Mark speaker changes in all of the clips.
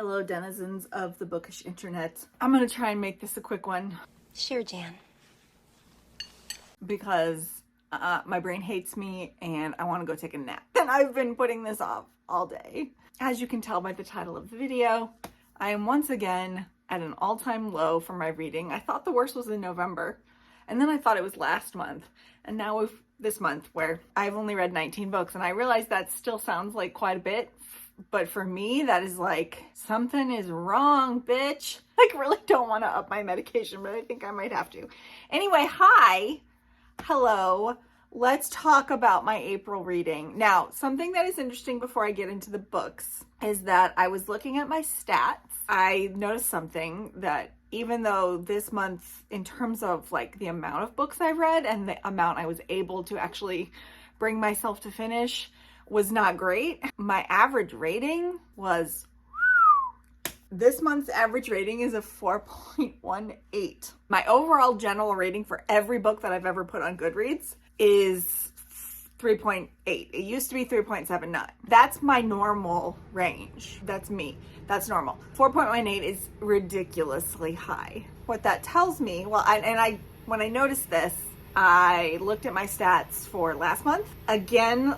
Speaker 1: Hello, denizens of the bookish internet. I'm gonna try and make this a quick one.
Speaker 2: Sure, Jan.
Speaker 1: Because my brain hates me and I want to go take a nap. And I've been putting this off all day. As you can tell by the title of the video, I am once again at an all-time low for my reading. I thought the worst was in November, and then I thought it was last month, and now this month where I've only read 19 books, and I realize that still sounds like quite a bit, but for me, that is like, something is wrong, bitch. I really don't want to up my medication, but I think I might have to. Anyway, hi. Hello, let's talk about my April reading. Now, something that is interesting before I get into the books is that I was looking at my stats. I noticed something that even though this month, in terms of like the amount of books I've read and the amount I was able to actually bring myself to finish was not great, my average rating was... This month's average rating is a 4.18. My overall general rating for every book that I've ever put on Goodreads is 3.8. It used to be 3.79. That's my normal range. That's me. That's normal. 4.18 is ridiculously high. What that tells me, well, when I noticed this, I looked at my stats for last month. Again,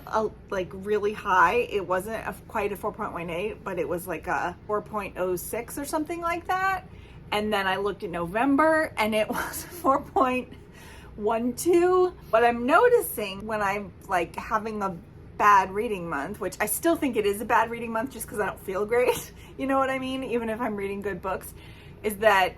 Speaker 1: like really high. It wasn't quite a 4.18, but it was like a 4.06 or something like that. And then I looked at November and it was 4.12. What I'm noticing when I'm like having a bad reading month, which I still think it is a bad reading month just because I don't feel great, you know what I mean? Even if I'm reading good books, is that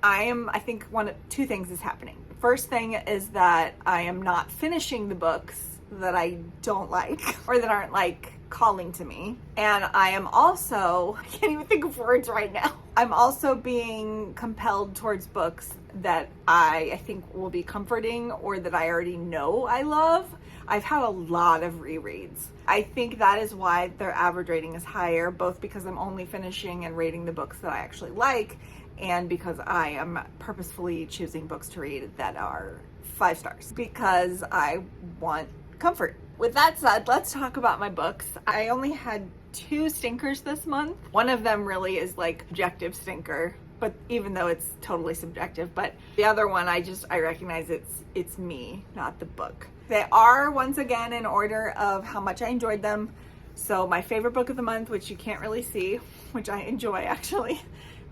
Speaker 1: I think two things is happening. First thing is that I am not finishing the books that I don't like or that aren't like calling to me. And I am also, I can't even think of words right now. I'm also being compelled towards books that I think will be comforting or that I already know I love. I've had a lot of rereads. I think that is why their average rating is higher, both because I'm only finishing and rating the books that I actually like, and because I am purposefully choosing books to read that are 5 stars because I want comfort. With that said, let's talk about my books. I only had 2 stinkers this month. One of them really is like objective stinker, but even though it's totally subjective, but the other one I recognize it's me, not the book. They are once again in order of how much I enjoyed them. So my favorite book of the month, which you can't really see, which I enjoy actually,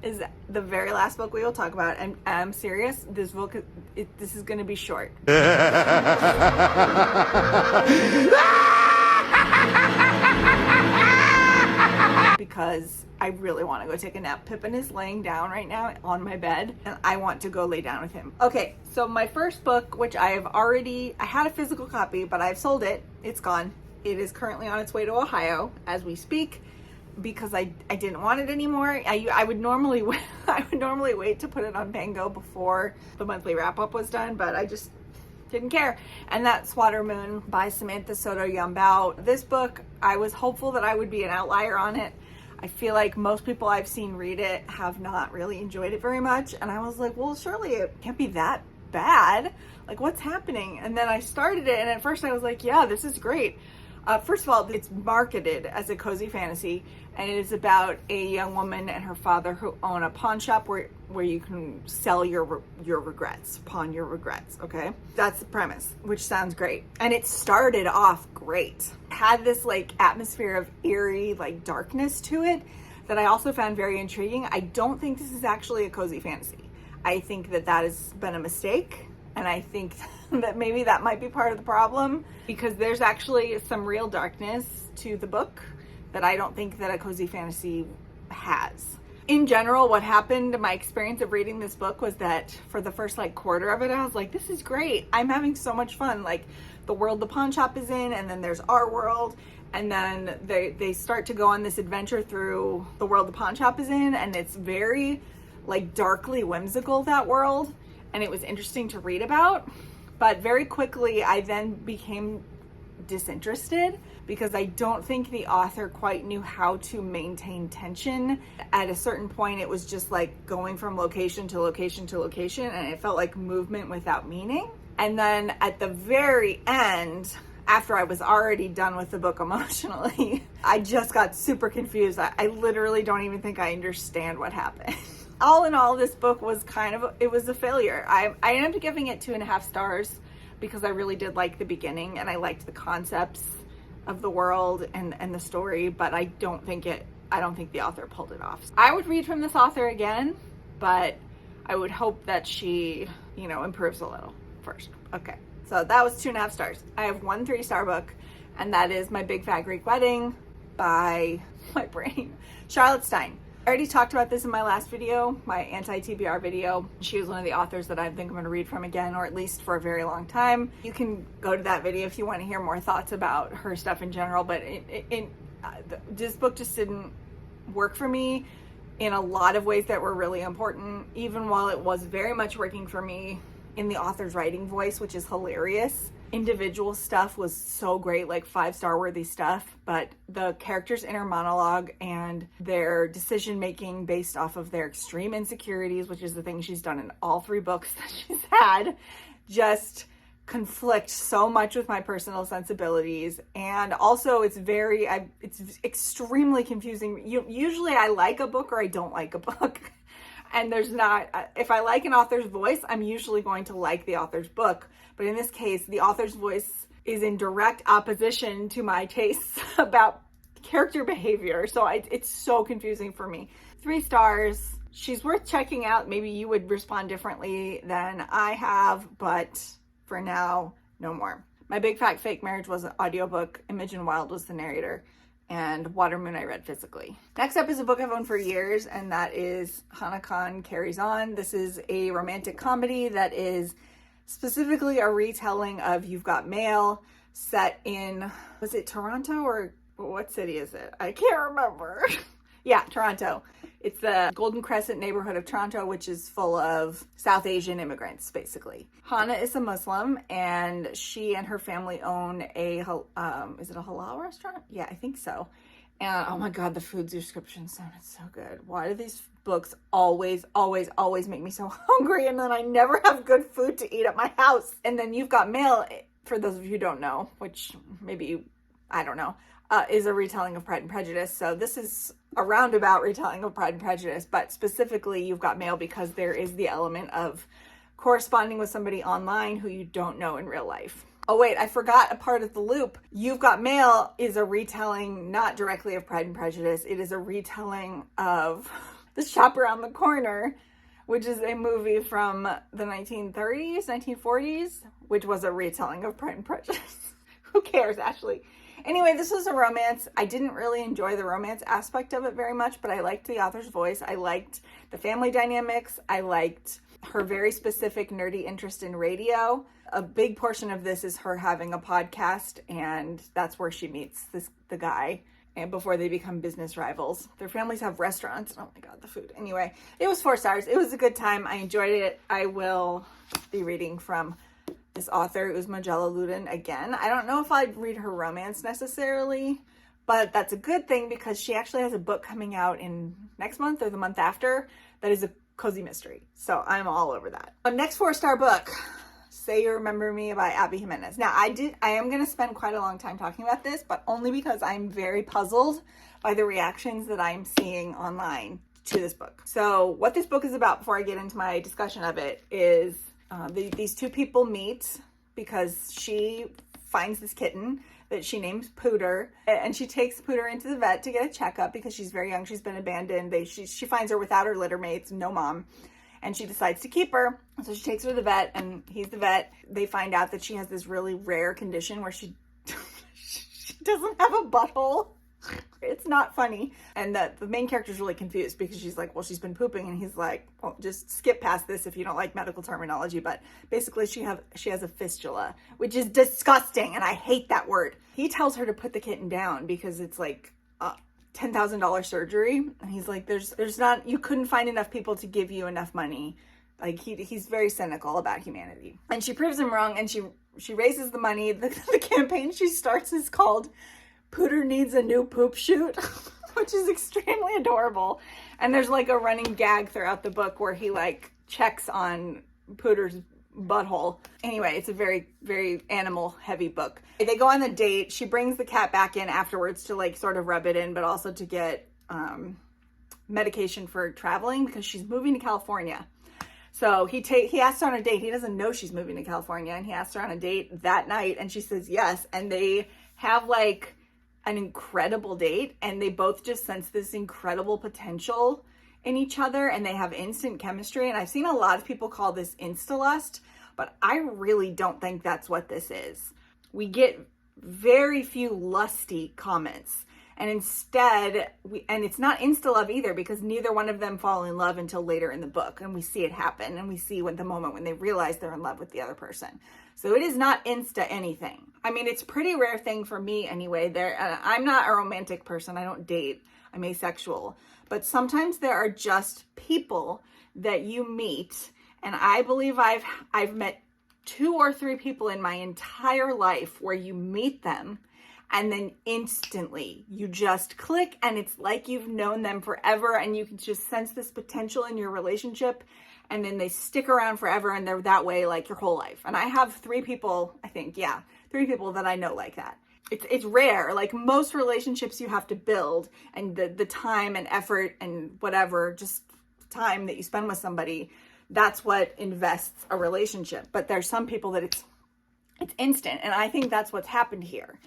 Speaker 1: is the very last book we will talk about, and I'm serious, this book, this is going to be short. Because I really want to go take a nap. Pippin is laying down right now on my bed, and I want to go lay down with him. Okay, so my first book, which I had a physical copy, but I've sold it. It's gone. It is currently on its way to Ohio as we speak, because I didn't want it anymore. I would normally wait to put it on Pango before the monthly wrap-up was done, but I just didn't care. And that's Water Moon by Samantha Soto Yombao. This book, I was hopeful that I would be an outlier on it. I feel like most people I've seen read it have not really enjoyed it very much, and I was like, well, surely it can't be that bad. Like, what's happening? And then I started it, and at first I was like, yeah, this is great. First of all, it's marketed as a cozy fantasy, and it is about a young woman and her father who own a pawn shop where you can sell your regrets, pawn your regrets, okay? That's the premise, which sounds great. And it started off great. It had this like atmosphere of eerie like darkness to it that I also found very intriguing. I don't think this is actually a cozy fantasy. I think that has been a mistake. And I think that maybe that might be part of the problem, because there's actually some real darkness to the book that I don't think that a cozy fantasy has. In general, what happened, my experience of reading this book was that for the first like quarter of it, I was like, this is great. I'm having so much fun. Like the world the pawn shop is in, and then there's our world. And then they start to go on this adventure through the world the pawn shop is in. And it's very like darkly whimsical, that world. And it was interesting to read about, but very quickly I then became disinterested because I don't think the author quite knew how to maintain tension. At a certain point, it was just like going from location to location to location, and it felt like movement without meaning. And then at the very end, after I was already done with the book emotionally. I just got super confused. I literally don't even think I understand what happened. All in all, this book was it was a failure. I ended up giving it 2.5 stars because I really did like the beginning and I liked the concepts of the world and the story, but I don't think the author pulled it off. I would read from this author again, but I would hope that she, improves a little first. Okay. So that was 2.5 stars. I have 1 3-star book, and that is My Big Fat Greek Wedding by my brain, Charlotte Stein. I already talked about this in my last video, my anti-TBR video. She was one of the authors that I think I'm going to read from again, or at least for a very long time. You can go to that video if you want to hear more thoughts about her stuff in general, but this book just didn't work for me in a lot of ways that were really important, even while it was very much working for me in the author's writing voice, which is hilarious. Individual stuff was so great, like 5-star worthy stuff, but the characters' inner monologue and their decision making based off of their extreme insecurities, which is the thing she's done in all 3 books that she's had, just conflict so much with my personal sensibilities. And also it's extremely confusing. Usually I like a book or I don't like a book. And if I like an author's voice, I'm usually going to like the author's book. But in this case, the author's voice is in direct opposition to my tastes about character behavior. So it's so confusing for me. 3 stars. She's worth checking out. Maybe you would respond differently than I have, but for now, no more. My Big Fat Fake Marriage was an audiobook. Imogen Wild was the narrator. And Watermoon I read physically. Next up is a book I've owned for years, and that is HANA Carries On. This is a romantic comedy that is specifically a retelling of You've Got Mail, set in, was it Toronto or what city is it? I can't remember. Yeah, Toronto. It's the Golden Crescent neighborhood of Toronto, which is full of South Asian immigrants, basically. Hana is a Muslim, and she and her family own is it a halal restaurant? Yeah, I think so. And oh my God, the food description sounded so good. Why do these books always make me so hungry, and then I never have good food to eat at my house? And then You've Got Mail, for those of you who don't know, which maybe, I don't know, is a retelling of Pride and Prejudice. So this is a roundabout retelling of Pride and Prejudice, but specifically You've Got Mail because there is the element of corresponding with somebody online who you don't know in real life. Oh wait, I forgot a part of the loop. You've Got Mail is a retelling not directly of Pride and Prejudice. It is a retelling of The Shop Around the Corner, which is a movie from the 1930s, 1940s, which was a retelling of Pride and Prejudice. Who cares, Ashley? Anyway, this was a romance. I didn't really enjoy the romance aspect of it very much, but I liked the author's voice. I liked the family dynamics. I liked her very specific nerdy interest in radio. A big portion of this is her having a podcast, and that's where she meets the guy, and before they become business rivals. Their families have restaurants. Oh my God, the food. Anyway, it was 4 stars. It was a good time. I enjoyed it. I will be reading from this author, Uzma Jalaluddin, again. I don't know if I'd read her romance necessarily, but that's a good thing because she actually has a book coming out in next month or the month after that is a cozy mystery. So I'm all over that. Next 4-star book, Say You Remember Me by Abby Jimenez. Now I am going to spend quite a long time talking about this, but only because I'm very puzzled by the reactions that I'm seeing online to this book. So what this book is about, before I get into my discussion of it, is these 2 people meet because she finds this kitten that she names Pooter, and she takes Pooter into the vet to get a checkup because she's very young. She's been abandoned. She finds her without her litter mates, no mom, and she decides to keep her. So she takes her to the vet, and he's the vet. They find out that she has this really rare condition where she doesn't have a butthole. It's not funny. And the main character's really confused because she's like, well, she's been pooping. And he's like, well, just skip past this if you don't like medical terminology. But basically she has a fistula, which is disgusting. And I hate that word. He tells her to put the kitten down because it's like $10,000 surgery. And he's like, there's not, you couldn't find enough people to give you enough money. Like he's very cynical about humanity. And she proves him wrong. And she raises the money. The campaign she starts is called Pooter Needs a New Poop Chute, which is extremely adorable. And there's like a running gag throughout the book where he like checks on Pooter's butthole. Anyway, it's a very, very animal heavy book. They go on the date. She brings the cat back in afterwards to like sort of rub it in, but also to get medication for traveling because she's moving to California. So he asks her on a date. He doesn't know she's moving to California, and he asks her on a date that night, and she says yes. And they have like an incredible date, and they both just sense this incredible potential in each other, and they have instant chemistry. And I've seen a lot of people call this insta-lust, but I really don't think that's what this is. We get very few lusty comments. And instead, and it's not insta-love either, because neither one of them fall in love until later in the book. And we see it happen, and we see the moment when they realize they're in love with the other person. So it is not insta anything. I mean, it's a pretty rare thing for me anyway. I'm not a romantic person. I don't date. I'm asexual. But sometimes there are just people that you meet. And I believe I've met 2 or 3 people in my entire life where you meet them and then instantly you just click, and it's like you've known them forever, and you can just sense this potential in your relationship, and then they stick around forever, and they're that way like your whole life. And I have 3 people, I think, 3 people that I know like that. It's rare. Like most relationships you have to build, and the time and effort and whatever, just time that you spend with somebody, that's what invests a relationship. But there's some people that it's instant, and I think that's what's happened here.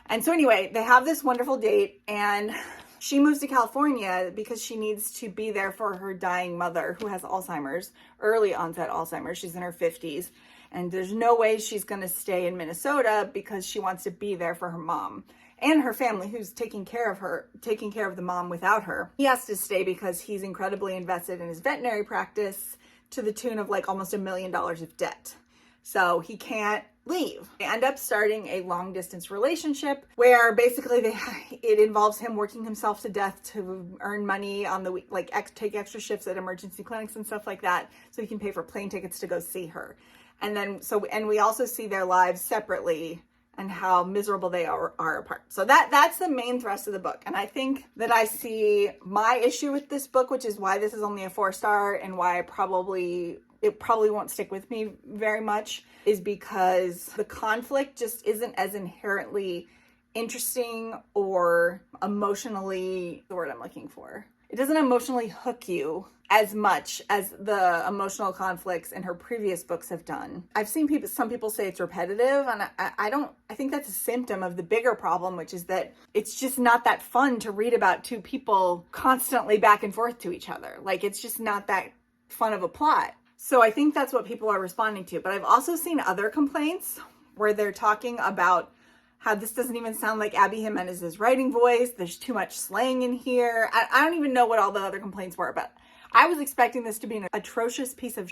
Speaker 1: And so anyway, they have this wonderful date, and she moves to California because she needs to be there for her dying mother, who has Alzheimer's, early onset Alzheimer's. She's in her 50s, and there's no way she's going to stay in Minnesota because she wants to be there for her mom and her family, who's taking care of the mom without her. He has to stay because he's incredibly invested in his veterinary practice to the tune of like almost $1 million of debt. So he can't leave. They end up starting a long distance relationship where basically it involves him working himself to death to earn money on the week, like take extra shifts at emergency clinics and stuff like that, so he can pay for plane tickets to go see her. And we also see their lives separately and how miserable they are apart. So that's the main thrust of the book. And I think that I see my issue with this book, which is why this is only a 4-star and why it probably won't stick with me very much, is because the conflict just isn't as inherently interesting or emotionally, the word I'm looking for. It doesn't emotionally hook you as much as the emotional conflicts in her previous books have done. I've seen some people say it's repetitive, and I think that's a symptom of the bigger problem, which is that it's just not that fun to read about 2 people constantly back and forth to each other. Like, it's just not that fun of a plot. So I think that's what people are responding to. But I've also seen other complaints where they're talking about how this doesn't even sound like Abby Jimenez's writing voice. There's too much slang in here. I don't even know what all the other complaints were, but I was expecting this to be an atrocious piece of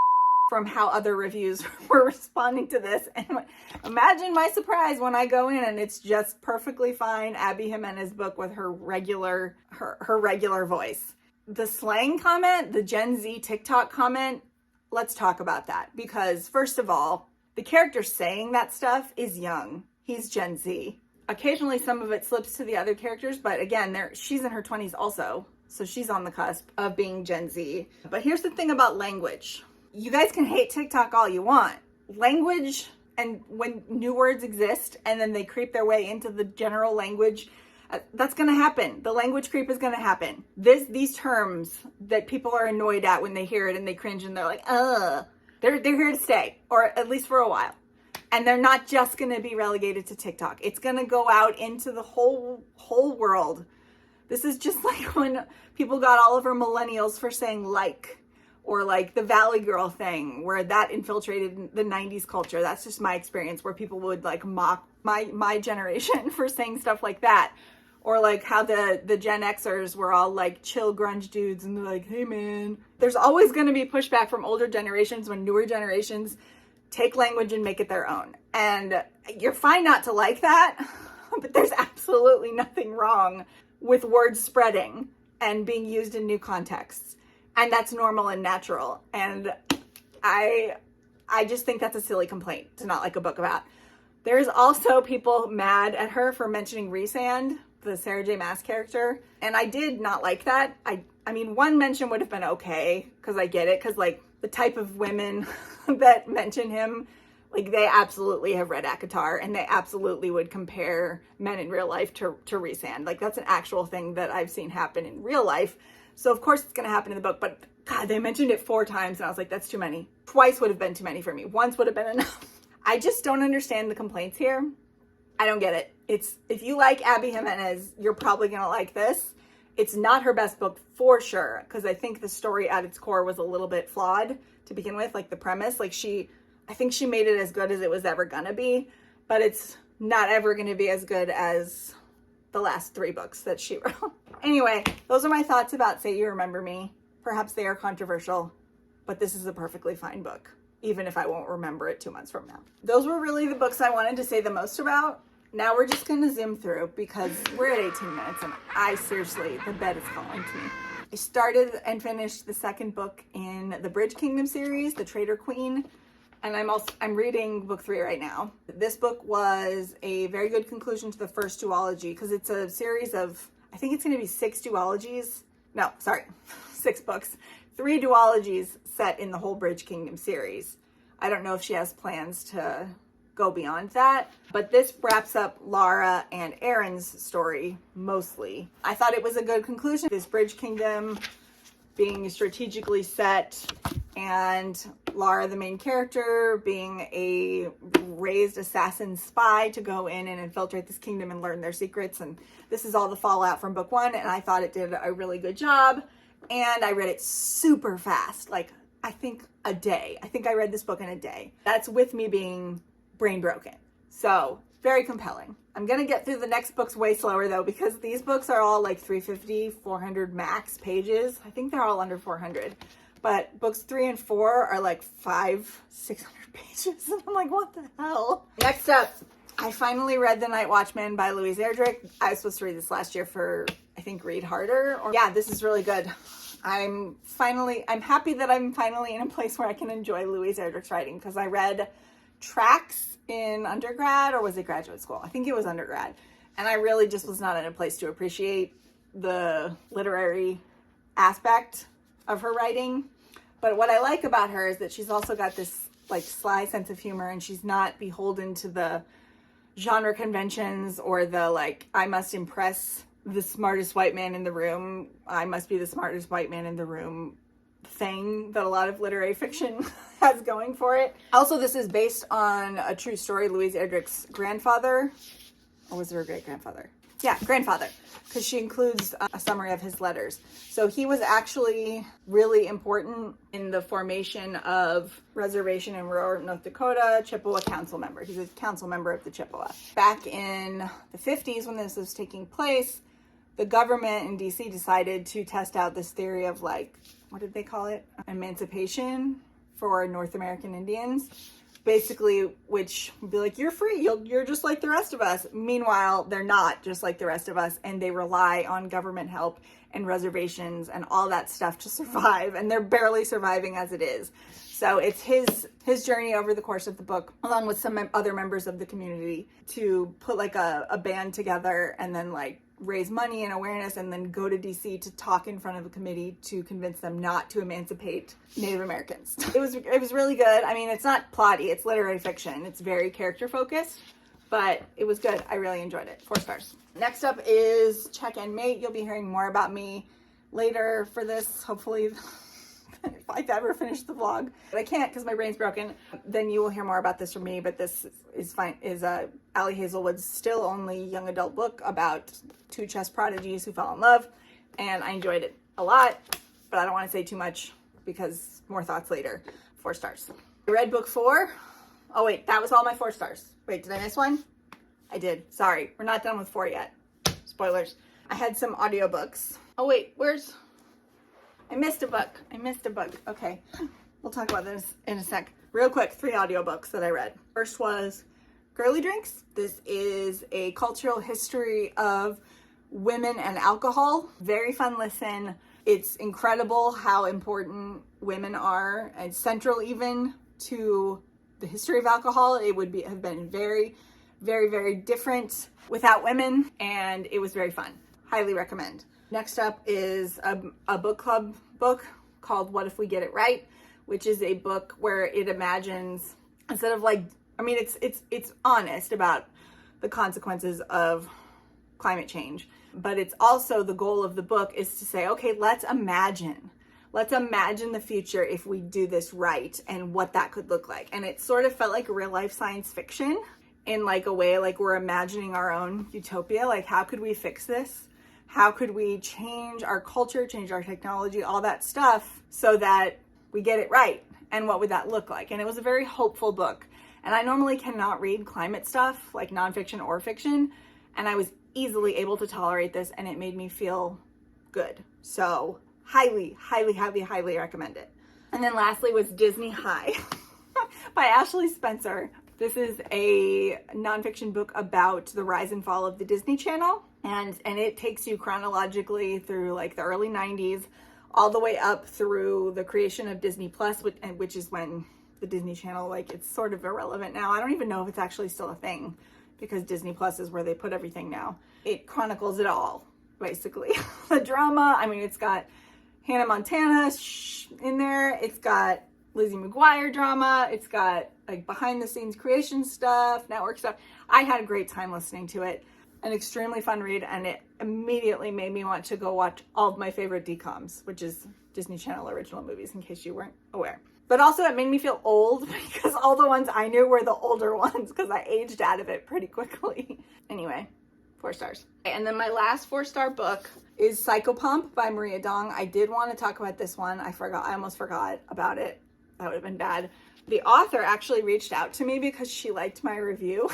Speaker 1: from how other reviews were responding to this. And imagine my surprise when I go in and it's just perfectly fine Abby Jimenez book with her regular voice. The slang comment, the Gen Z TikTok comment, let's talk about that. Because first of all, the character saying that stuff is young. He's Gen Z. Occasionally some of it slips to the other characters, but again, she's in her 20s also. So she's on the cusp of being Gen Z. But here's the thing about language. You guys can hate TikTok all you want. Language, and when new words exist and then they creep their way into the general language, that's going to happen. The language creep is going to happen. These terms that people are annoyed at when they hear it and they cringe and they're like, they're here to stay, or at least for a while. And they're not just going to be relegated to TikTok. It's going to go out into the whole world. This is just like when people got all over millennials for saying like, or like the Valley Girl thing, where that infiltrated the 90s culture. That's just my experience, where people would like mock my generation for saying stuff like that. Or like how the Gen Xers were all like chill grunge dudes and they're like, hey man. There's always going to be pushback from older generations when newer generations take language and make it their own. And you're fine not to like that, but there's absolutely nothing wrong with words spreading and being used in new contexts. And that's normal and natural. And I just think that's a silly complaint to not like a book about. There's also people mad at her for mentioning Rhysand, the Sarah J. Maas character. And I did not like that. I mean, one mention would have been okay, because I get it, because like the type of women that mention him, like they absolutely have read ACOTAR, and they absolutely would compare men in real life to Rhysand. Like that's an actual thing that I've seen happen in real life. So of course it's going to happen in the book, but God, they mentioned it 4 times and I was like, that's too many. Twice would have been too many for me. Once would have been enough. I just don't understand the complaints here. I don't get it. If you like Abby Jimenez, you're probably going to like this. It's not her best book for sure, because I think the story at its core was a little bit flawed to begin with, like the premise. Like I think she made it as good as it was ever gonna be, but it's not ever gonna be as good as the last 3 books that she wrote. Anyway, those are my thoughts about Say You Remember Me. Perhaps they are controversial, but this is a perfectly fine book, even if I won't remember it 2 months from now. Those were really the books I wanted to say the most about. Now we're just gonna zoom through because we're at 18 minutes and the bed is calling to me. I started and finished the 2nd book in the Bridge Kingdom series, The Traitor Queen, and I'm reading book 3 right now. This book was a very good conclusion to the first duology because it's a series of, I think it's gonna be 6 duologies. No, sorry, 6 books. 3 duologies set in the whole Bridge Kingdom series. I don't know if she has plans to go beyond that, but this wraps up Lara and Aaron's story mostly. I thought it was a good conclusion. This Bridge Kingdom being strategically set, and Lara, the main character, being a raised assassin spy to go in and infiltrate this kingdom and learn their secrets. And this is all the fallout from book 1, and I thought it did a really good job. And I read it super fast, like I think a day. I think I read this book in a day. That's with me being brain broken. So very compelling. I'm gonna get through the next books way slower though, because these books are all like 350, 400 max pages. I think they're all under 400, but books 3 and 4 are like 500, 600 pages. And I'm like, what the hell? Next up, I finally read The Night Watchman by Louise Erdrich. I was supposed to read this last year for, I think, Read Harder. Yeah, this is really good. I'm happy that I'm finally in a place where I can enjoy Louise Erdrich's writing, because I read Tracks in undergrad, or was it graduate school? I think it was undergrad. And I really just was not in a place to appreciate the literary aspect of her writing. But what I like about her is that she's also got this like sly sense of humor, and she's not beholden to the genre conventions or the like, I must impress the smartest white man in the room, I must be the smartest white man in the room thing that a lot of literary fiction has going for it. Also, this is based on a true story. Louise Erdrich's grandfather, or was it her great-grandfather? Yeah, grandfather, because she includes a summary of his letters. So he was actually really important in the formation of reservation in rural North Dakota, Chippewa council member. He's a council member of the Chippewa. Back in the 50s, when this was taking place, the government in DC decided to test out this theory of like, what did they call it? Emancipation for North American Indians. Basically, which would be like, you're free, you're just like the rest of us. Meanwhile, they're not just like the rest of us, and they rely on government help and reservations and all that stuff to survive, and they're barely surviving as it is. So it's his journey over the course of the book, along with some other members of the community, to put like a band together and then like raise money and awareness, and then go to DC to talk in front of a committee to convince them not to emancipate Native Americans. It was really good. I mean, it's not plotty, it's literary fiction. It's very character focused, but it was good. I really enjoyed it. 4 stars. Next up is Check and Mate. You'll be hearing more about me later for this, hopefully. If I ever finish the vlog, but I can't because my brain's broken. Then you will hear more about this from me, but this is fine. Is Allie Hazelwood's still only young adult book about 2 chess prodigies who fell in love, and I enjoyed it a lot, but I don't want to say too much because more thoughts later. 4 stars. I read book 4. Oh wait, that was all my 4 stars. Wait, did I miss one? I did. Sorry, we're not done with 4 yet. Spoilers. I had some audiobooks. Oh wait, I missed a book. Okay, we'll talk about this in a sec. Real quick, 3 audiobooks that I read. First was Girly Drinks. This is a cultural history of women and alcohol. Very fun listen. It's incredible how important women are, and central even to the history of alcohol. It would have been very, very, very different without women, and it was very fun. Highly recommend. Next up is a book club book called What If We Get It Right, which is a book where it imagines, instead of like, I mean, it's honest about the consequences of climate change, but it's also, the goal of the book is to say, okay, let's imagine the future if we do this right and what that could look like. And it sort of felt like real life science fiction in like a way, like we're imagining our own utopia. Like, how could we fix this? How could we change our culture, change our technology, all that stuff so that we get it right? And what would that look like? And it was a very hopeful book. And I normally cannot read climate stuff, like nonfiction or fiction. And I was easily able to tolerate this, and it made me feel good. So highly, highly, highly, highly recommend it. And then lastly was Disney High by Ashley Spencer. This is a nonfiction book about the rise and fall of the Disney Channel. And it takes you chronologically through like the early 90s, all the way up through the creation of Disney Plus, which is when the Disney Channel, like, it's sort of irrelevant now. I don't even know if it's actually still a thing, because Disney Plus is where they put everything now. It chronicles it all, basically. The drama, I mean, it's got Hannah Montana in there. It's got Lizzie McGuire drama. It's got like behind the scenes creation stuff, network stuff. I had a great time listening to it. An extremely fun read, and it immediately made me want to go watch all of my favorite DCOMs, which is Disney Channel original movies, in case you weren't aware. But also it made me feel old, because all the ones I knew were the older ones, because I aged out of it pretty quickly. Anyway, 4 stars. And then my last 4-star book is Psychopomp by Maria Dong. I did want to talk about this one. I almost forgot about it. That would have been bad. The author actually reached out to me because she liked my review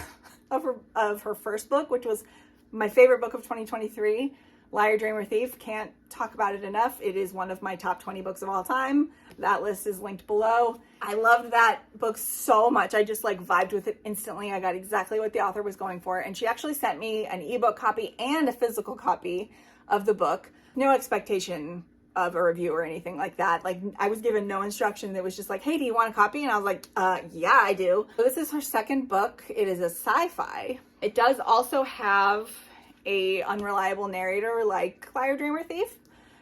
Speaker 1: of her first book, which was my favorite book of 2023, Liar, Dreamer, Thief. Can't talk about it enough. It is one of my top 20 books of all time. That list is linked below. I loved that book so much. I just like vibed with it instantly. I got exactly what the author was going for. And she actually sent me an ebook copy and a physical copy of the book. No expectation of a review or anything like that. Like, I was given no instruction. It was just like, hey, do you want a copy? And I was like, yeah, I do. So this is her second book. It is a sci-fi. It does also have a unreliable narrator like Liar, Dreamer, Thief,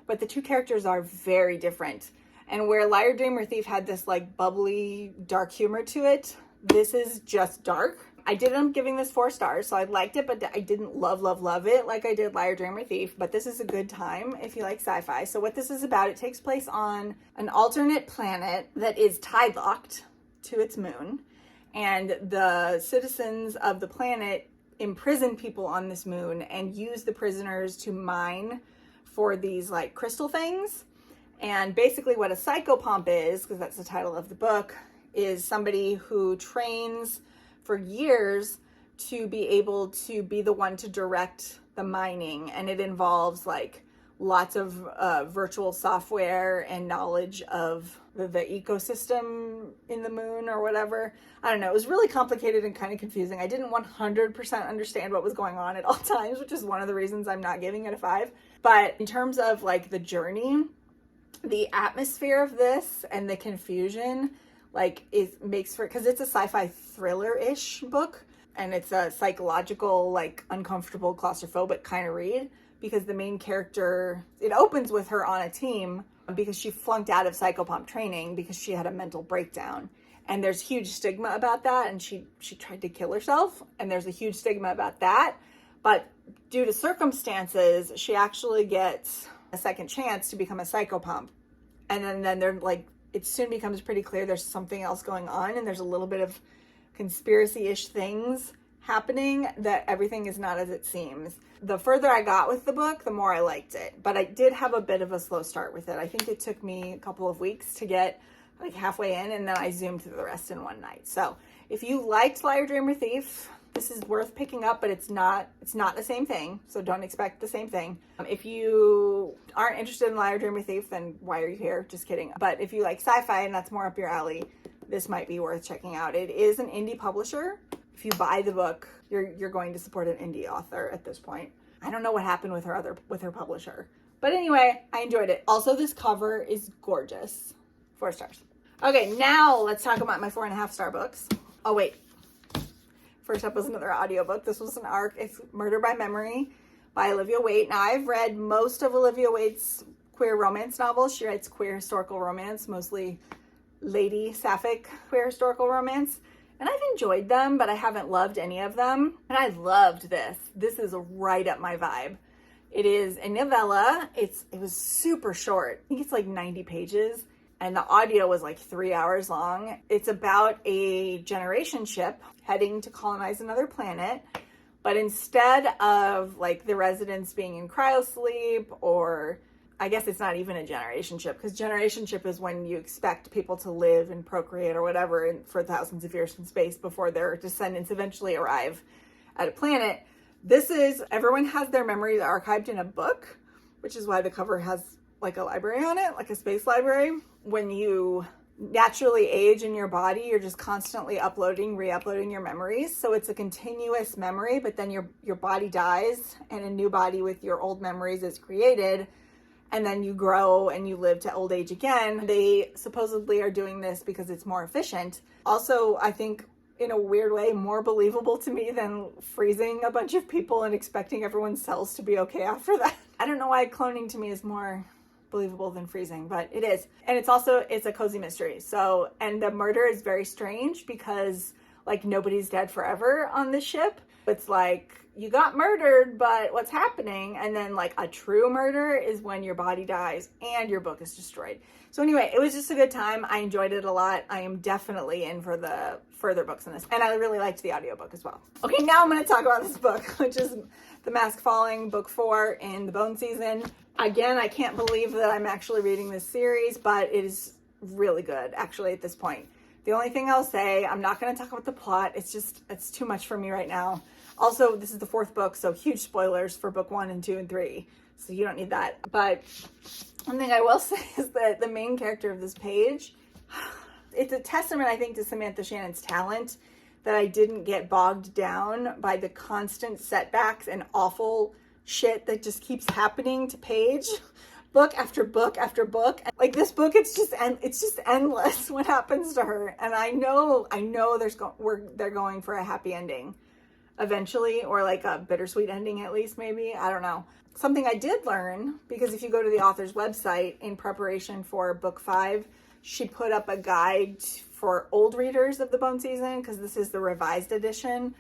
Speaker 1: but the two characters are very different. And where Liar, Dreamer, Thief had this like bubbly, dark humor to it, this is just dark. I did end up giving this 4 stars, so I liked it, but I didn't love it like I did Liar, Dreamer, Thief. But this is a good time if you like sci-fi. So what this is about, it takes place on an alternate planet that is tide-locked to its moon. And the citizens of the planet imprison people on this moon and use the prisoners to mine for these like crystal things. And basically what a psychopomp is, because that's the title of the book, is somebody who trains for years to be able to be the one to direct the mining. And it involves like lots of virtual software and knowledge of the ecosystem in the moon or whatever. I don't know. It was really complicated and kind of confusing. I didn't 100% understand what was going on at all times, which is one of the reasons I'm not giving it a 5. But in terms of like the journey, the atmosphere of this and the confusion, like, it makes for, because it's a sci-fi thriller-ish book, and it's a psychological, like, uncomfortable, claustrophobic kind of read, because the main character, it opens with her on a team because she flunked out of psychopomp training because she had a mental breakdown. And there's huge stigma about that, and she tried to kill herself, and there's a huge stigma about that. But due to circumstances, she actually gets a second chance to become a psychopomp. And then they're like, it soon becomes pretty clear there's something else going on, and there's a little bit of conspiracy-ish things happening, that everything is not as it seems. The further I got with the book, the more I liked it. But I did have a bit of a slow start with it. I think it took me a couple of weeks to get like halfway in, and then I zoomed through the rest in one night. So if you liked Liar, Dreamer, Thief, this is worth picking up, but it's not the same thing, so don't expect the same thing. If you aren't interested in Liar, Dreamer, Thief, then why are you here? Just kidding. But if you like sci-fi and that's more up your alley, this might be worth checking out. It is an indie publisher. If you buy the book, you're going to support an indie author at this point. I don't know what happened with her publisher. But anyway, I enjoyed it. Also, this cover is gorgeous. 4 stars. Okay, now let's talk about my 4.5-star books. Oh, wait. First up was another audiobook. This was an ARC. It's Murder by Memory by Olivia Waite. Now, I've read most of Olivia Waite's queer romance novels. She writes queer historical romance, mostly lady sapphic queer historical romance. And I've enjoyed them, but I haven't loved any of them. And I loved this. This is right up my vibe. It is a novella. It was super short. I think it's like 90 pages. And the audio was like 3 hours long. It's about a generation ship heading to colonize another planet. But instead of like the residents being in cryosleep, or I guess it's not even a generation ship, because generation ship is when you expect people to live and procreate or whatever for thousands of years in space before their descendants eventually arrive at a planet. This is, everyone has their memories archived in a book, which is why the cover has like a library on it, like a space library. When you naturally age in your body, you're just constantly uploading, re-uploading your memories. So it's a continuous memory, but then your body dies and a new body with your old memories is created. And then you grow and you live to old age again. They supposedly are doing this because it's more efficient. Also, I think in a weird way, more believable to me than freezing a bunch of people and expecting everyone's cells to be okay after that. I don't know why cloning to me is more believable than freezing, but it is. And it's a cozy mystery. So, and the murder is very strange because like nobody's dead forever on this ship. It's like, you got murdered, but what's happening? And then like a true murder is when your body dies and your book is destroyed. So anyway, it was just a good time. I enjoyed it a lot. I am definitely in for the further books in this. And I really liked the audiobook as well. Okay, now I'm going to talk about this book, which is The Mask Falling, book 4 in the Bone season. Again, I can't believe that I'm actually reading this series, but it is really good actually at this point. The only thing I'll say, I'm not going to talk about the plot. It's too much for me right now. Also, this is the 4th book, so huge spoilers for book 1 and 2 and 3. So you don't need that. But one thing I will say is that the main character of this page, it's a testament, I think, to Samantha Shannon's talent that I didn't get bogged down by the constant setbacks and awful shit that just keeps happening to Paige. Book after book after book. Like this book, it's just endless what happens to her. And I know they're going for a happy ending eventually, or like a bittersweet ending at least, maybe. I don't know. Something I did learn, because if you go to the author's website in preparation for book 5, she put up a guide for old readers of the Bone season, because this is the revised edition.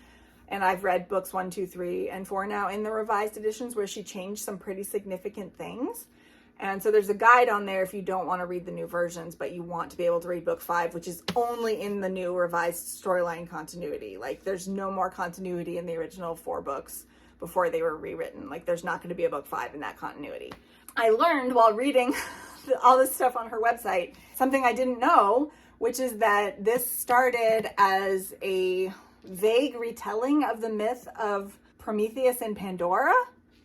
Speaker 1: And I've read books 1, 2, 3, and 4 now in the revised editions where she changed some pretty significant things. And so there's a guide on there if you don't want to read the new versions, but you want to be able to read book 5, which is only in the new revised storyline continuity. Like there's no more continuity in the original 4 books before they were rewritten. Like there's not going to be a book 5 in that continuity. I learned while reading all this stuff on her website, something I didn't know, which is that this started as a vague retelling of the myth of Prometheus and Pandora,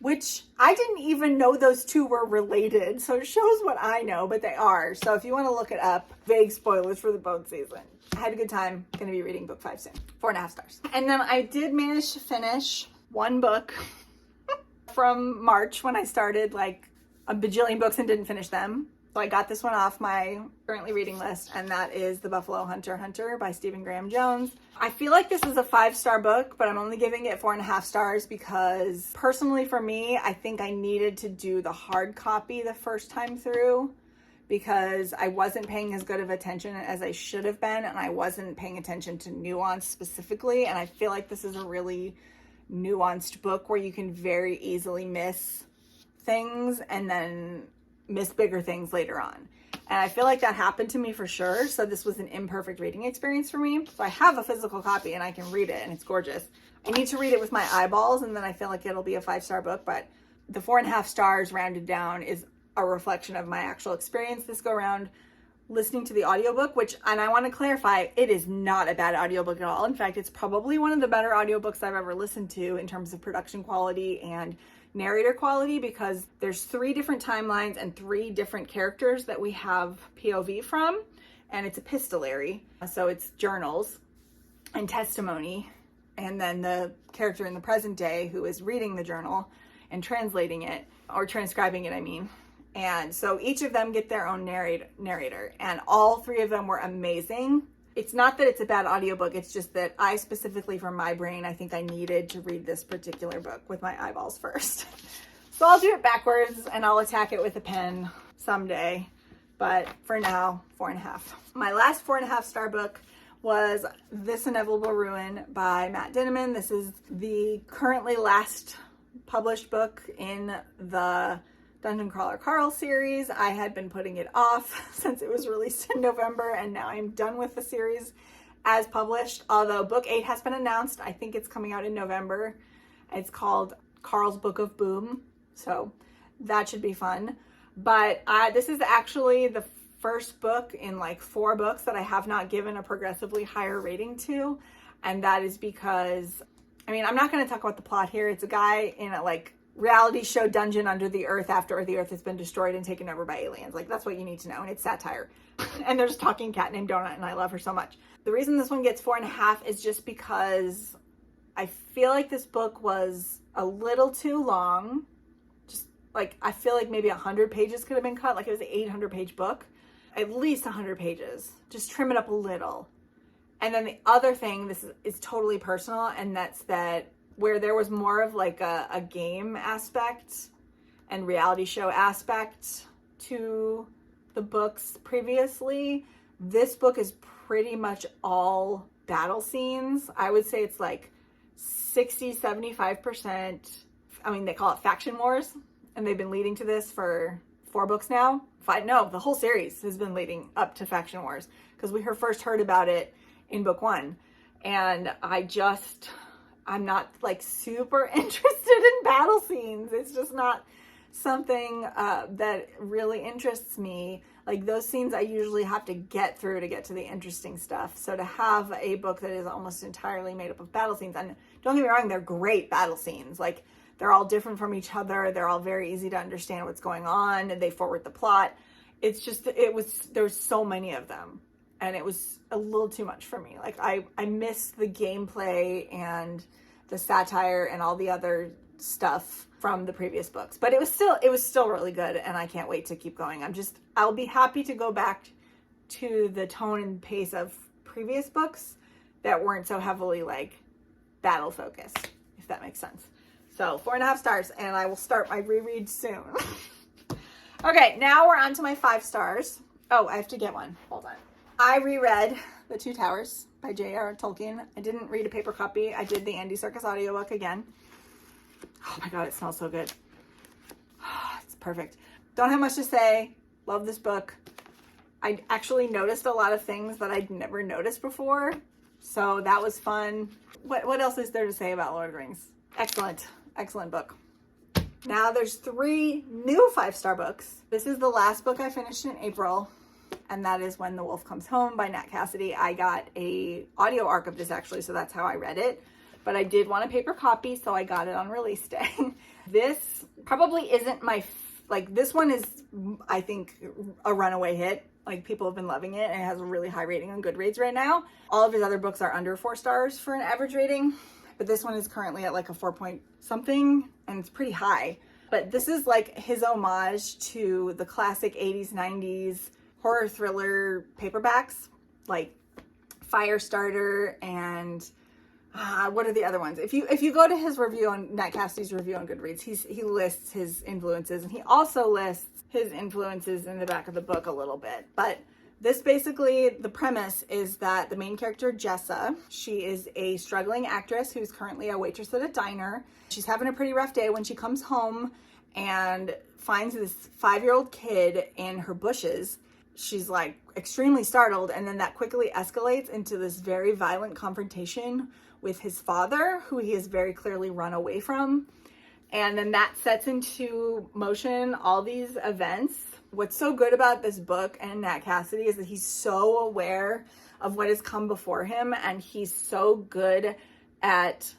Speaker 1: which I didn't even know those two were related. So it shows what I know, but they are. So if you want to look it up, vague spoilers for the Bone season. I had a good time. Going to be reading book 5 soon. 4.5 stars. And then I did manage to finish one book from March when I started like a bajillion books and didn't finish them. So I got this one off my currently reading list, and that is The Buffalo Hunter by Stephen Graham Jones. I feel like this is a 5-star book, but I'm only giving it 4.5 stars because personally for me, I think I needed to do the hard copy the first time through because I wasn't paying as good of attention as I should have been, and I wasn't paying attention to nuance specifically. And I feel like this is a really nuanced book where you can very easily miss things and then miss bigger things later on. And I feel like that happened to me for sure. So this was an imperfect reading experience for me. So I have a physical copy and I can read it and it's gorgeous. I need to read it with my eyeballs and then I feel like it'll be a 5-star book, but the 4.5 stars rounded down is a reflection of my actual experience this go around listening to the audiobook, which, and I want to clarify, it is not a bad audiobook at all. In fact, it's probably one of the better audiobooks I've ever listened to in terms of production quality and narrator quality, because there's 3 different timelines and 3 different characters that we have POV from, and it's epistolary, so it's journals and testimony, and then the character in the present day who is reading the journal and translating it, or transcribing it, I mean. And so each of them get their own narrator, and all 3 of them were amazing. It's not that it's a bad audiobook, it's just that I specifically, for my brain, I think I needed to read this particular book with my eyeballs first. So I'll do it backwards and I'll attack it with a pen someday. but for now, 4.5. My last 4.5 star book was This Inevitable Ruin by Matt Dinniman. This is the currently last published book in the Dungeon Crawler Carl series. I had been putting it off since it was released in November, and now I'm done with the series as published, although book 8 has been announced. I think it's coming out in November. It's called Carl's Book of Boom, so that should be fun. But this is actually the first book in like 4 books that I have not given a progressively higher rating to, and that is because, I mean, I'm not going to talk about the plot here. It's a guy in a like reality show dungeon under the earth after the earth has been destroyed and taken over by aliens. Like, that's what you need to know, and it's satire. And there's a talking cat named Donut, and I love her so much. The reason this one gets 4.5 is just because I feel like this book was a little too long. Just like, I feel like maybe 100 pages could have been cut. Like, it was an 800-page book. At least 100 pages. Just trim it up a little. And then the other thing, this is totally personal, and that's that where there was more of like a game aspect and reality show aspect to the books previously, this book is pretty much all battle scenes. I would say it's like 60-75%. I mean, they call it faction wars, and they've been leading to this for 4 books now. No, the whole series has been leading up to faction wars, because we first heard about it in book 1. And I'm not like super interested in battle scenes. It's just not something that really interests me. Like, those scenes I usually have to get through to get to the interesting stuff. So to have a book that is almost entirely made up of battle scenes, and don't get me wrong, they're great battle scenes. Like, they're all different from each other. They're all very easy to understand what's going on, and they forward the plot. It's just, there's so many of them, and it was a little too much for me. Like, I missed the gameplay and the satire and all the other stuff from the previous books, but it was still really good, and I can't wait to keep going. I'll be happy to go back to the tone and pace of previous books that weren't so heavily like battle focused, if that makes sense. So 4.5 stars, and I will start my reread soon. Okay, now we're on to my 5 stars. Oh, I have to get one. Hold on. I reread The Two Towers by J.R. Tolkien. I didn't read a paper copy. I did the Andy Serkis audiobook again. Oh my God, it smells so good. It's perfect. Don't have much to say. Love this book. I actually noticed a lot of things that I'd never noticed before, so that was fun. What else is there to say about Lord of the Rings? Excellent book. Now there's 3 new 5-star books. This is the last book I finished in April, and that is When the Wolf Comes Home by Nat Cassidy. I got a audio arc of this actually, so that's how I read it. But I did want a paper copy, so I got it on release day. This probably isn't this one is, I think, a runaway hit. Like, people have been loving it, and it has a really high rating on Goodreads right now. All of his other books are under 4 stars for an average rating, but this one is currently at like a 4 point something, and it's pretty high. But this is like his homage to the classic 80s, 90s horror thriller paperbacks, like Firestarter and what are the other ones? If you go to his review on Nat Cassidy's review on Goodreads, he lists his influences, and he also lists his influences in the back of the book a little bit. But this basically, the premise is that the main character, Jessa, she is a struggling actress who's currently a waitress at a diner. She's having a pretty rough day when she comes home and finds this 5-year-old kid in her bushes. She's like extremely startled, and then that quickly escalates into this very violent confrontation with his father, who he has very clearly run away from. And then that sets into motion all these events. What's so good about this book and Nat Cassidy is that he's so aware of what has come before him, and he's so good at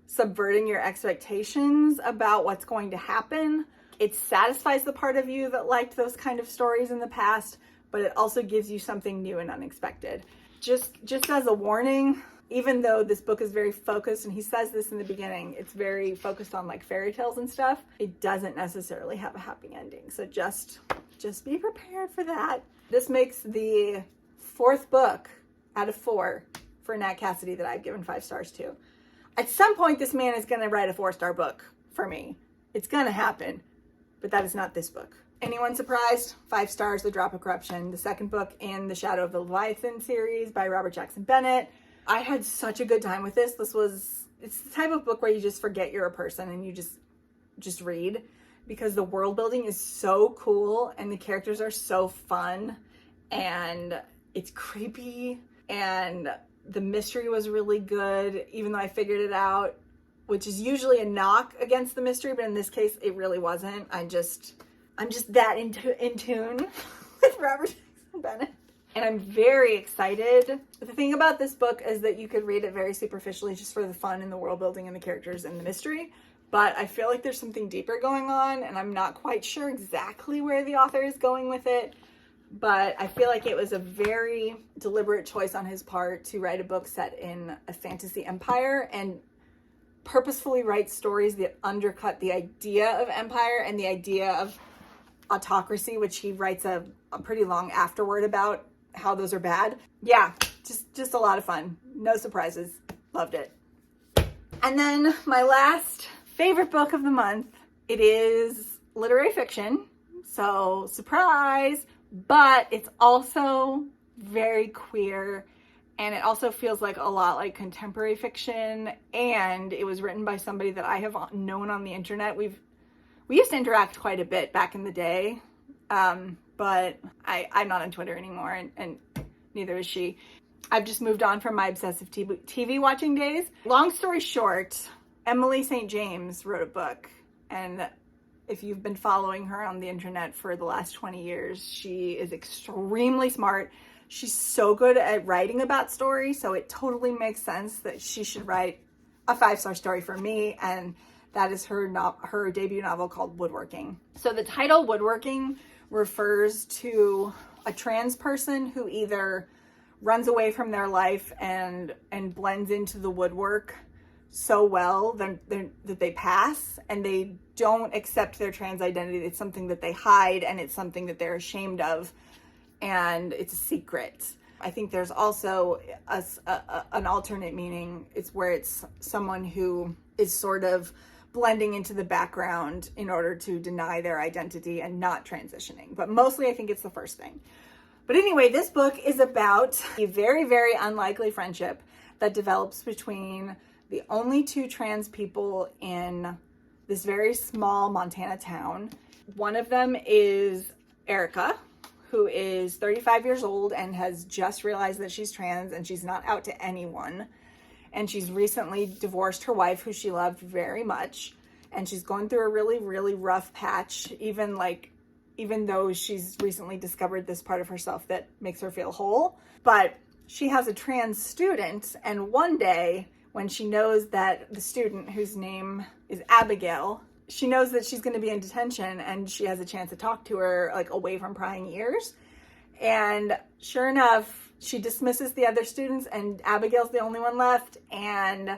Speaker 1: subverting your expectations about what's going to happen. It satisfies the part of you that liked those kind of stories in the past, but it also gives you something new and unexpected. Just as a warning, even though this book is very focused, and he says this in the beginning, it's very focused on like fairy tales and stuff, it doesn't necessarily have a happy ending. So just be prepared for that. This makes the 4th book out of 4 for Nat Cassidy that I've given 5 stars to. At some point, this man is going to write a 4-star book for me. It's going to happen, but that is not this book. Anyone surprised? 5 stars, The Drop of Corruption, the second book in the Shadow of the Leviathan series by Robert Jackson Bennett. I had such a good time with this. It's the type of book where you just forget you're a person and you just read, because the world building is so cool and the characters are so fun and it's creepy and the mystery was really good, even though I figured it out, which is usually a knock against the mystery, but in this case it really wasn't. I'm just that in tune with Robert Jackson Bennett. And I'm very excited. The thing about this book is that you could read it very superficially just for the fun and the world building and the characters and the mystery. But I feel like there's something deeper going on, and I'm not quite sure exactly where the author is going with it. But I feel like it was a very deliberate choice on his part to write a book set in a fantasy empire and purposefully write stories that undercut the idea of empire and the idea of autocracy, which he writes a pretty long afterword about how those are bad. Yeah, just a lot of fun. No surprises. Loved it. And then my last favorite book of the month, it is literary fiction. So surprise, but it's also very queer, and it also feels like a lot like contemporary fiction, and it was written by somebody that I have known on the internet. We used to interact quite a bit back in the day, but I'm not on Twitter anymore, and neither is she. I've just moved on from my obsessive TV watching days. Long story short, Emily St. James wrote a book, and if you've been following her on the internet for the last 20 years, she is extremely smart. She's so good at writing about stories, so it totally makes sense that she should write a 5-star story for me, and that is her debut novel called Woodworking. So the title Woodworking refers to a trans person who either runs away from their life and blends into the woodwork so well that they pass, and they don't accept their trans identity. It's something that they hide, and it's something that they're ashamed of, and it's a secret. I think there's also an alternate meaning. It's where it's someone who is sort of blending into the background in order to deny their identity and not transitioning. But mostly I think it's the first thing. But anyway, this book is about a very, very unlikely friendship that develops between the only 2 trans people in this very small Montana town. One of them is Erica, who is 35 years old and has just realized that she's trans, and she's not out to anyone. And she's recently divorced her wife, who she loved very much. And she's going through a really, really rough patch, even though she's recently discovered this part of herself that makes her feel whole. But she has a trans student, and one day when she knows that the student, whose name is Abigail, she knows that she's going to be in detention, and she has a chance to talk to her, like, away from prying ears. And sure enough, she dismisses the other students, and Abigail's the only one left. And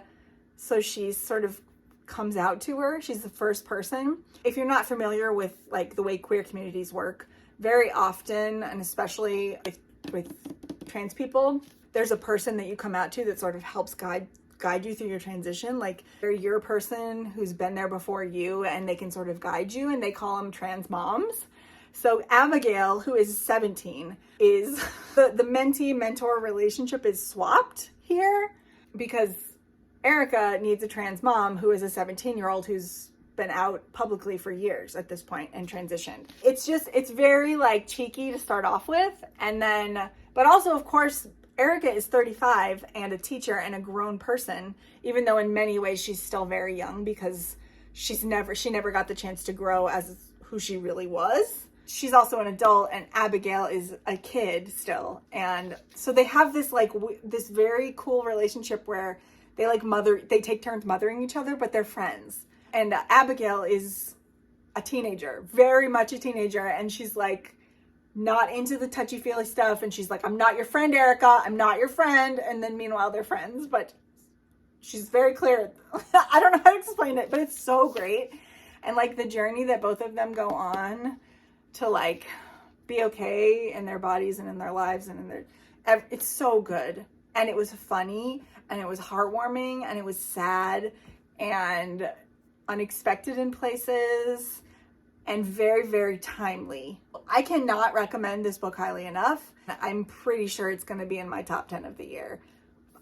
Speaker 1: so she sort of comes out to her. She's the first person. If you're not familiar with, like, the way queer communities work, very often, and especially with trans people, there's a person that you come out to that sort of helps guide you through your transition. Like, they're your person who's been there before you, and they can sort of guide you, and they call them trans moms. So Abigail, who is 17, is the mentee-mentor relationship is swapped here, because Erica needs a trans mom who is a 17-year-old who's been out publicly for years at this point and transitioned. It's very, like, cheeky to start off with, and then, but also, of course, Erica is 35 and a teacher and a grown person, even though in many ways she's still very young, because she never got the chance to grow as who she really was. She's also an adult, and Abigail is a kid still. And so they have this, like, this very cool relationship where they take turns mothering each other, but they're friends. And Abigail is a teenager, very much a teenager, and she's, like, not into the touchy-feely stuff, and she's like, I'm not your friend, Erica, I'm not your friend. And then meanwhile they're friends, but she's very clear. I don't know how to explain it, but it's so great. And, like, the journey that both of them go on to, like, be okay in their bodies and in their lives and in their, it's so good. And it was funny, and it was heartwarming, and it was sad and unexpected in places. and very, very timely. I cannot recommend this book highly enough. I'm pretty sure it's going to be in my top 10 of the year.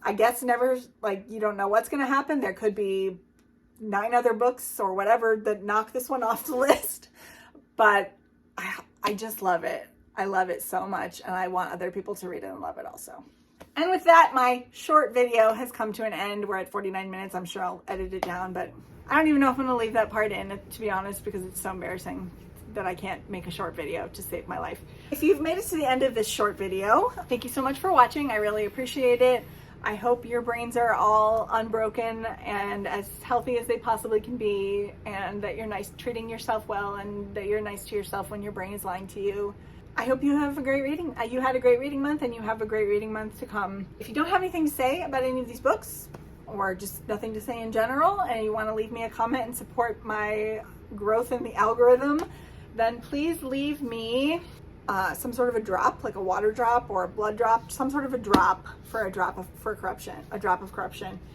Speaker 1: I guess never, like, you don't know what's going to happen. There could be 9 other books or whatever that knock this one off the list, but I just love it. I love it so much, and I want other people to read it and love it also. And with that, my short video has come to an end. We're at 49 minutes. I'm sure I'll edit it down, but I don't even know if I'm going to leave that part in, to be honest, because it's so embarrassing that I can't make a short video to save my life. If you've made it to the end of this short video, thank you so much for watching. I really appreciate it. I hope your brains are all unbroken and as healthy as they possibly can be, and that you're treating yourself well, and that you're nice to yourself when your brain is lying to you. I hope you have a great reading. You had a great reading month, and you have a great reading month to come. If you don't have anything to say about any of these books, or just nothing to say in general, and you want to leave me a comment and support my growth in the algorithm, then please leave me some sort of a drop, like a water drop or a blood drop, some sort of a drop for corruption.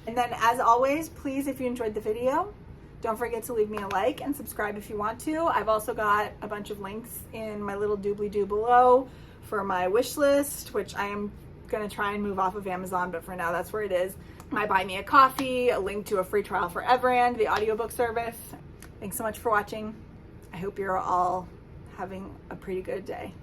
Speaker 1: And then, as always, please, if you enjoyed the video, don't forget to leave me a like and subscribe if you want to. I've also got a bunch of links in my little doobly-doo below for my wish list, which I am going to try and move off of Amazon, but for now that's where it is. My Buy Me a Coffee, a link to a free trial for Everand, the audiobook service. Thanks so much for watching. I hope you're all having a pretty good day.